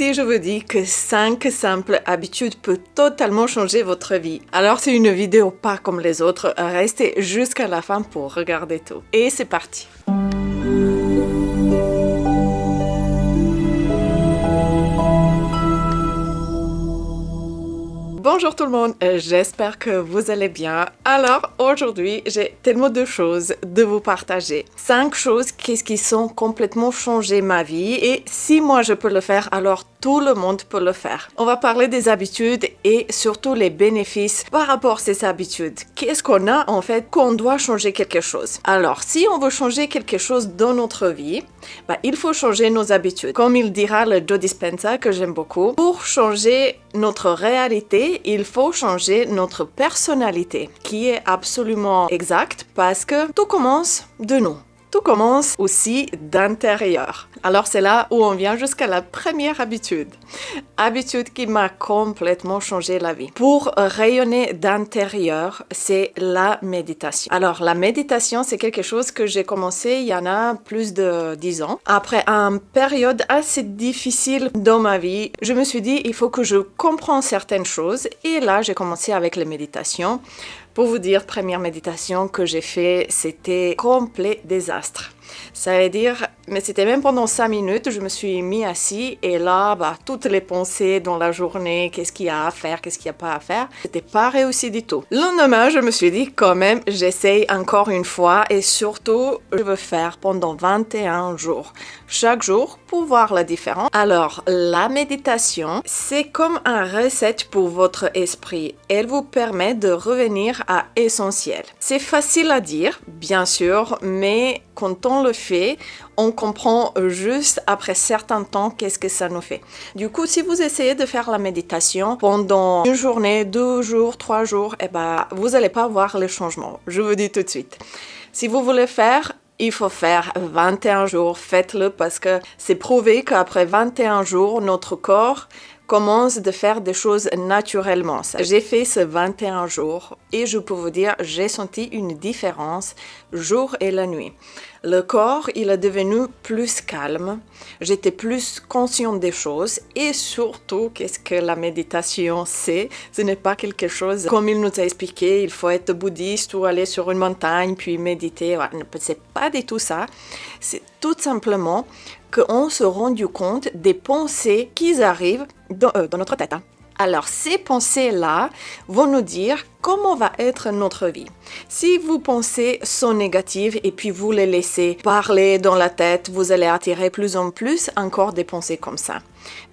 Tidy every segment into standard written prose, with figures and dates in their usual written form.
si je vous dis que 5 simples habitudes peuvent totalement changer votre vie, alors c'est une vidéo pas comme les autres, restez jusqu'à la fin pour regarder tout. Et c'est parti! Bonjour tout le monde, j'espère que vous allez bien. Alors aujourd'hui, j'ai tellement de choses de vous partager. 5 choses qui sont complètement changé ma vie et si moi je peux le faire, alors tout le monde peut le faire. On va parler des habitudes et surtout les bénéfices par rapport à ces habitudes. Qu'est-ce qu'on a en fait quand on doit changer quelque chose? Alors si on veut changer quelque chose dans notre vie, il faut changer nos habitudes. Comme il dira le Joe Dispenza que j'aime beaucoup, pour changer notre réalité, il faut changer notre personnalité, qui est absolument exact parce que tout commence de nous. Tout commence aussi d'intérieur. Alors c'est là où on vient jusqu'à la première habitude. Habitude qui m'a complètement changé la vie. Pour rayonner d'intérieur, c'est la méditation. Alors la méditation, c'est quelque chose que j'ai commencé il y en a plus de 10 ans. Après une période assez difficile dans ma vie, je me suis dit il faut que je comprenne certaines choses. Et là, j'ai commencé avec les méditations. Pour vous dire, première méditation que j'ai fait, c'était complet désastre. Ça veut dire, mais c'était même pendant 5 minutes, je me suis mis assis et là, toutes les pensées dans la journée, qu'est-ce qu'il y a à faire, qu'est-ce qu'il n'y a pas à faire, c'était pas réussi du tout. Le lendemain, je me suis dit quand même, j'essaye encore une fois et surtout, je veux faire pendant 21 jours. Chaque jour pour voir la différence. Alors, la méditation, c'est comme un reset pour votre esprit. Elle vous permet de revenir à l'essentiel. C'est facile à dire, bien sûr, mais quand on le fait, on comprend juste après certain temps qu'est-ce que ça nous fait. Du coup, si vous essayez de faire la méditation pendant une journée, 2 jours, 3 jours, vous n'allez pas voir les changements. Je vous dis tout de suite. Si vous voulez faire, il faut faire 21 jours, faites-le parce que c'est prouvé qu'après 21 jours, notre corps commence de faire des choses naturellement. J'ai fait ce 21 jours et je peux vous dire, j'ai senti une différence jour et la nuit. Le corps, il est devenu plus calme, j'étais plus consciente des choses et surtout, qu'est-ce que la méditation c'est? Ce n'est pas quelque chose, comme il nous a expliqué, il faut être bouddhiste ou aller sur une montagne puis méditer. C'est pas du tout ça, c'est tout simplement qu'on se rend compte des pensées qui arrivent dans notre tête. Alors, ces pensées-là vont nous dire comment va être notre vie. Si vos pensées sont négatives et puis vous les laissez parler dans la tête, vous allez attirer plus en plus encore des pensées comme ça.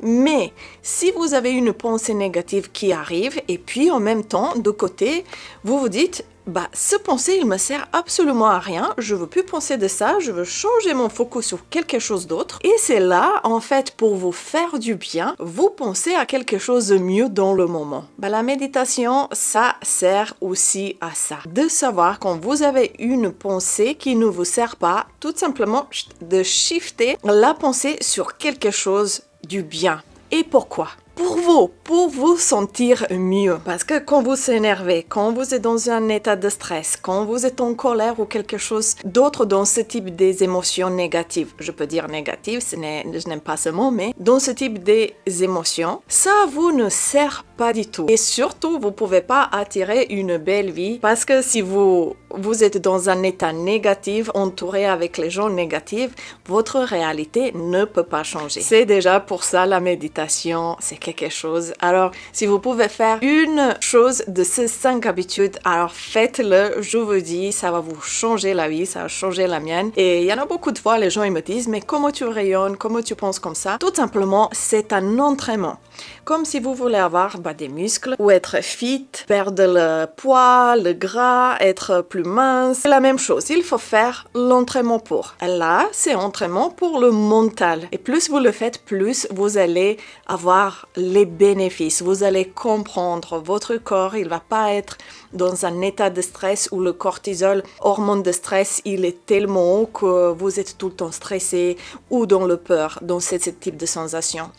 Mais si vous avez une pensée négative qui arrive et puis en même temps, de côté, vous vous dites ce pensée, il me sert absolument à rien, je veux plus penser de ça, je veux changer mon focus sur quelque chose d'autre. Et c'est là, en fait, pour vous faire du bien, vous pensez à quelque chose de mieux dans le moment. La méditation, ça sert aussi à ça. De savoir quand vous avez une pensée qui ne vous sert pas, tout simplement de shifter la pensée sur quelque chose du bien. Et pourquoi? Pour vous sentir mieux. Parce que quand vous s'énervez, quand vous êtes dans un état de stress, quand vous êtes en colère ou quelque chose d'autre dans ce type des émotions négatives, je peux dire négatives, je n'aime pas ce mot, mais dans ce type des émotions, ça vous ne sert pas du tout. Et surtout, vous ne pouvez pas attirer une belle vie parce que si vous êtes dans un état négatif, entouré avec les gens négatifs, votre réalité ne peut pas changer. C'est déjà pour ça la méditation, c'est quelque chose. Alors, si vous pouvez faire une chose de ces 5 habitudes, alors faites-le, je vous dis, ça va vous changer la vie, ça va changer la mienne. Et il y en a beaucoup de fois, les gens ils me disent, mais comment tu rayonnes, comment tu penses comme ça? Tout simplement, c'est un entraînement. Comme si vous voulez avoir des muscles ou être fit, perdre le poids, le gras, être plus mince. C'est la même chose, il faut faire l'entraînement pour. Là, c'est entraînement pour le mental. Et plus vous le faites, plus vous allez avoir les bénéfices. Vous allez comprendre votre corps, il ne va pas être dans un état de stress où le cortisol, hormone de stress, il est tellement haut que vous êtes tout le temps stressé ou dans le peur, dans ce type de sensation.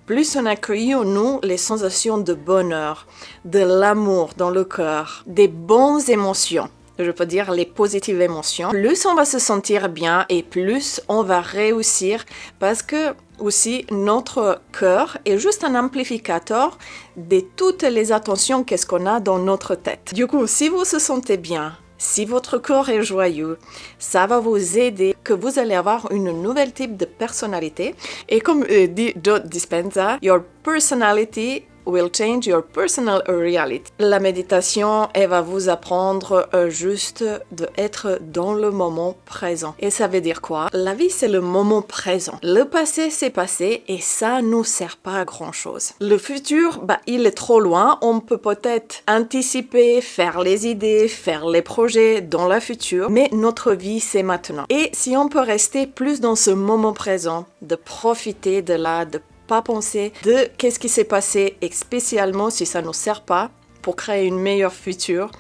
Plus on accueille en nous les sensations de bonheur, de l'amour dans le cœur, des bonnes émotions, je peux dire les positives émotions, plus on va se sentir bien et plus on va réussir parce que aussi, notre cœur est juste un amplificateur de toutes les attentions qu'est-ce qu'on a dans notre tête. Du coup, si vous vous sentez bien, si votre corps est joyeux, ça va vous aider, que vous allez avoir une nouvelle type de personnalité. Et comme dit Joe Dispenza, your personality will change your personal reality. La méditation, elle va vous apprendre juste d'être dans le moment présent. Et ça veut dire quoi? La vie, c'est le moment présent. Le passé, c'est passé et ça nous sert pas à grand chose. Le futur, il est trop loin. On peut peut-être anticiper, faire les idées, faire les projets dans le futur, mais notre vie, c'est maintenant. Et si on peut rester plus dans ce moment présent, de profiter de là, de pas penser de qu'est-ce qui s'est passé et spécialement si ça ne nous sert pas pour créer une meilleure future,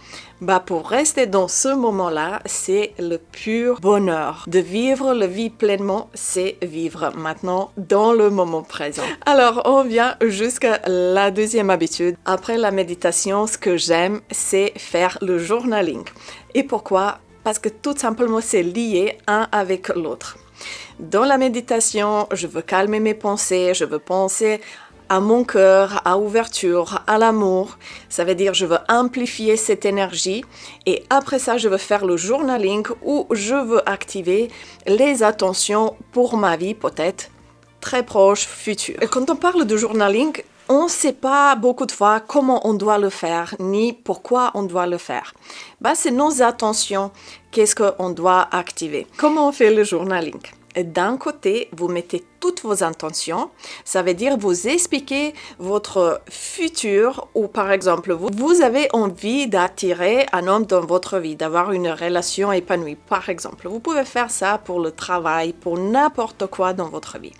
pour rester dans ce moment-là, c'est le pur bonheur. De vivre la vie pleinement, c'est vivre maintenant dans le moment présent. Alors, on vient jusqu'à la deuxième habitude. Après la méditation, ce que j'aime, c'est faire le journaling. Et pourquoi? Parce que tout simplement, c'est lié un avec l'autre. Dans la méditation, je veux calmer mes pensées, je veux penser à mon cœur, à ouverture, à l'amour. Ça veut dire je veux amplifier cette énergie et après ça, je veux faire le journaling où je veux activer les attentions pour ma vie peut-être très proche, future. Et quand on parle de journaling, on ne sait pas beaucoup de fois comment on doit le faire, ni pourquoi on doit le faire. C'est nos attentions, qu'est-ce qu'on doit activer. Comment on fait le journaling? D'un côté, vous mettez toutes vos intentions, ça veut dire vous expliquez votre futur ou par exemple, vous avez envie d'attirer un homme dans votre vie, d'avoir une relation épanouie. Par exemple, vous pouvez faire ça pour le travail, pour n'importe quoi dans votre vie.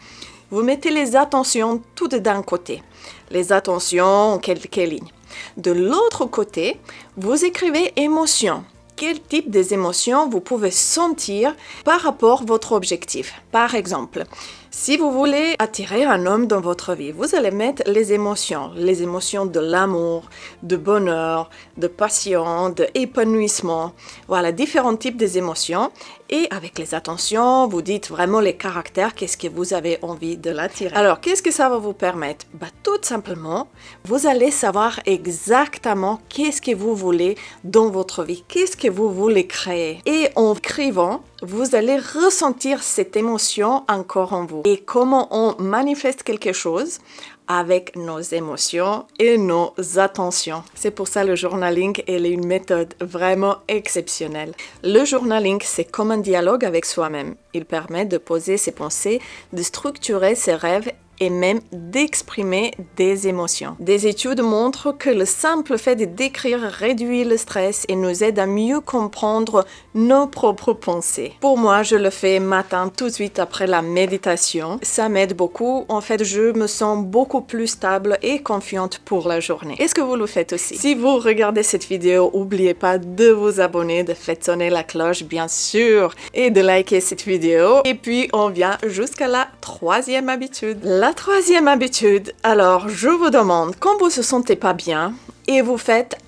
Vous mettez les attentions toutes d'un côté, les attentions en quelques lignes. De l'autre côté, vous écrivez émotions. Quel type d'émotions vous pouvez sentir par rapport à votre objectif? Par exemple, si vous voulez attirer un homme dans votre vie, vous allez mettre les émotions de l'amour, de bonheur, de passion, d'épanouissement. Voilà, différents types d'émotions. Et avec les attentions, vous dites vraiment les caractères, qu'est-ce que vous avez envie de l'attirer. Alors, qu'est-ce que ça va vous permettre? Tout simplement, vous allez savoir exactement qu'est-ce que vous voulez dans votre vie, qu'est-ce que vous voulez créer. Et en écrivant, vous allez ressentir cette émotion encore en vous. Et comment on manifeste quelque chose avec nos émotions et nos attentions. C'est pour ça le journaling est une méthode vraiment exceptionnelle. Le journaling, c'est comme un dialogue avec soi-même. Il permet de poser ses pensées, de structurer ses rêves et même d'exprimer des émotions. Des études montrent que le simple fait de décrire réduit le stress et nous aide à mieux comprendre nos propres pensées. Pour moi, je le fais matin tout de suite après la méditation. Ça m'aide beaucoup. En fait, je me sens beaucoup plus stable et confiante pour la journée. Est-ce que vous le faites aussi? Si vous regardez cette vidéo, n'oubliez pas de vous abonner, de faire sonner la cloche, bien sûr, et de liker cette vidéo. Et puis, on vient jusqu'à la troisième habitude. La troisième habitude, alors je vous demande, quand vous ne vous sentez pas bien et vous faites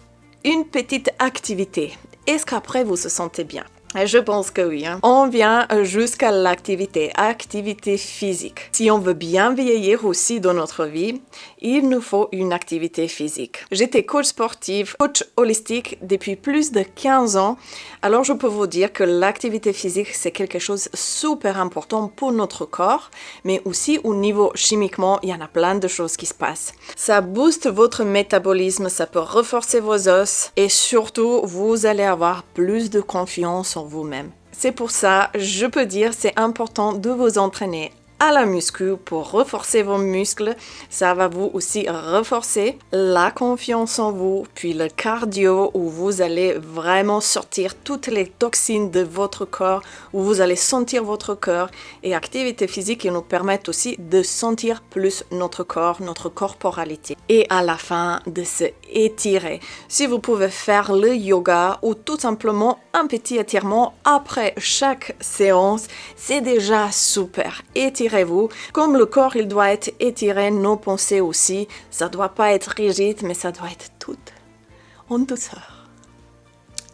une petite activité, est-ce qu'après vous vous sentez bien? Je pense que oui. On vient jusqu'à l'activité physique. Si on veut bien vieillir aussi dans notre vie, il nous faut une activité physique. J'étais coach sportive, coach holistique depuis plus de 15 ans. Alors je peux vous dire que l'activité physique, c'est quelque chose de super important pour notre corps, mais aussi au niveau chimiquement, il y en a plein de choses qui se passent. Ça booste votre métabolisme, ça peut renforcer vos os et surtout, vous allez avoir plus de confiance en vous-même. C'est pour ça, je peux dire, c'est important de vous entraîner à la muscu pour renforcer vos muscles. Ça va vous aussi renforcer la confiance en vous, puis le cardio où vous allez vraiment sortir toutes les toxines de votre corps, où vous allez sentir votre corps. Et activité physique, ils nous permettent aussi de sentir plus notre corps, notre corporalité. Et à la fin, de se étirer. Si vous pouvez faire le yoga ou tout simplement un petit étirement après chaque séance, c'est déjà super. Étirez-vous. Comme le corps, il doit être étiré, nos pensées aussi. Ça doit pas être rigide, mais ça doit être tout en douceur.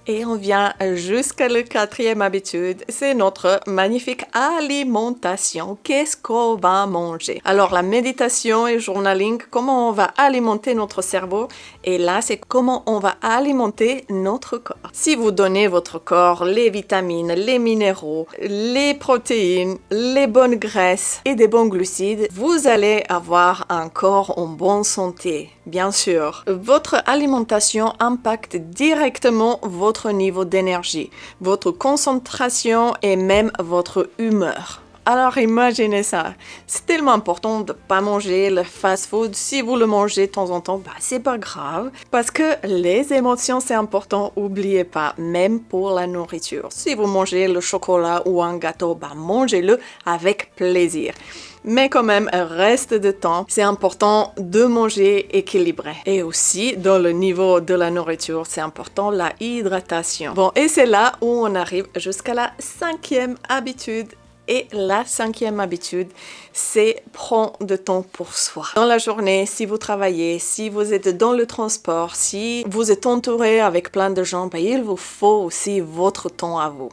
Et on vient jusqu'à la quatrième habitude, c'est notre magnifique alimentation. Qu'est-ce qu'on va manger? Alors la méditation et journaling, comment on va alimenter notre cerveau, et là c'est comment on va alimenter notre corps. Si vous donnez votre corps les vitamines, les minéraux, les protéines, les bonnes graisses et des bons glucides, vous allez avoir un corps en bonne santé. Bien sûr, votre alimentation impacte directement votre niveau d'énergie, votre concentration et même votre humeur. Alors imaginez ça, c'est tellement important de ne pas manger le fast-food. Si vous le mangez de temps en temps, c'est pas grave. Parce que les émotions, c'est important, n'oubliez pas, même pour la nourriture. Si vous mangez le chocolat ou un gâteau, mangez-le avec plaisir. Mais quand même, reste de temps, c'est important de manger équilibré. Et aussi, dans le niveau de la nourriture, c'est important la hydratation. Bon, et c'est là où on arrive jusqu'à la cinquième habitude. Et la cinquième habitude, c'est prendre de temps pour soi. Dans la journée, si vous travaillez, si vous êtes dans le transport, si vous êtes entouré avec plein de gens, il vous faut aussi votre temps à vous.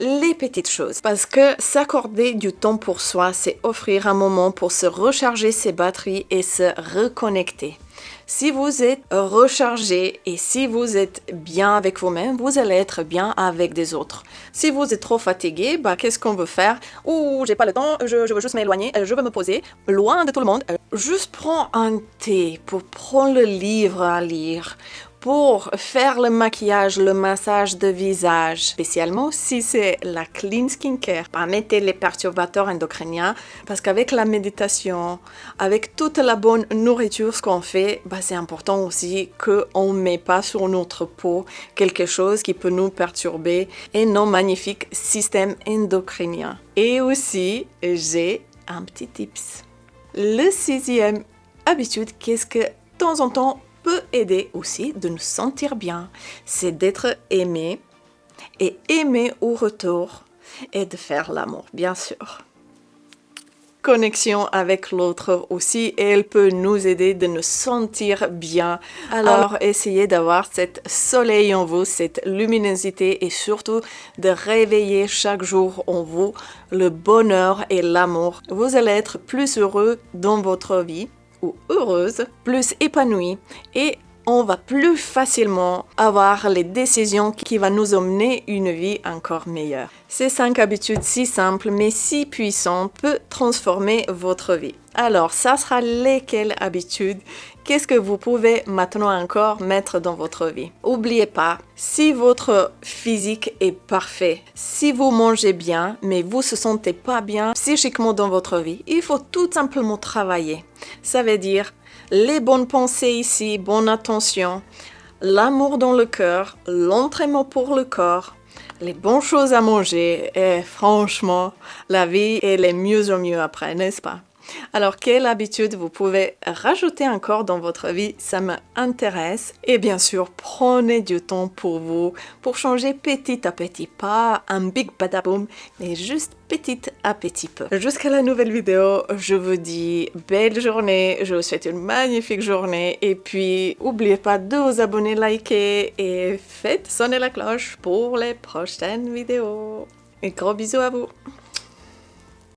Les petites choses. Parce que s'accorder du temps pour soi, c'est offrir un moment pour se recharger ses batteries et se reconnecter. Si vous êtes rechargé et si vous êtes bien avec vous-même, vous allez être bien avec des autres. Si vous êtes trop fatigué, qu'est-ce qu'on veut faire? J'ai pas le temps, je veux juste m'éloigner, je veux me poser loin de tout le monde. Juste prends un thé pour prendre le livre à lire, pour faire le maquillage, le massage de visage, spécialement si c'est la clean skincare. Mettez les perturbateurs endocriniens parce qu'avec la méditation, avec toute la bonne nourriture, ce qu'on fait, c'est important aussi qu'on ne met pas sur notre peau quelque chose qui peut nous perturber et nos magnifiques systèmes endocriniens. Et aussi, j'ai un petit tips. Le sixième habitude, qu'est-ce que de temps en temps peut aider aussi de nous sentir bien, c'est d'être aimé et aimer au retour et de faire l'amour, bien sûr. Connexion avec l'autre aussi, et elle peut nous aider de nous sentir bien. Alors, essayez d'avoir cet soleil en vous, cette luminosité et surtout de réveiller chaque jour en vous le bonheur et l'amour. Vous allez être plus heureux dans votre vie ou heureuse, plus épanouie et on va plus facilement avoir les décisions qui vont nous emmener une vie encore meilleure. Ces 5 habitudes si simples mais si puissantes peuvent transformer votre vie. Alors, ça sera lesquelles habitudes? Qu'est-ce que vous pouvez maintenant encore mettre dans votre vie? N'oubliez pas, si votre physique est parfait, si vous mangez bien, mais vous ne se sentez pas bien psychiquement dans votre vie, il faut tout simplement travailler. Ça veut dire les bonnes pensées ici, bonne attention, l'amour dans le cœur, l'entraînement pour le corps, les bonnes choses à manger et franchement, la vie elle est mieux en mieux après, n'est-ce pas? Alors, quelle habitude vous pouvez rajouter encore dans votre vie? Ça m'intéresse. Et bien sûr, prenez du temps pour vous, pour changer petit à petit. Pas un big badaboom, mais juste petit à petit peu. Jusqu'à la nouvelle vidéo, je vous dis belle journée. Je vous souhaite une magnifique journée. Et puis, n'oubliez pas de vous abonner, liker et faites sonner la cloche pour les prochaines vidéos. Et gros bisous à vous!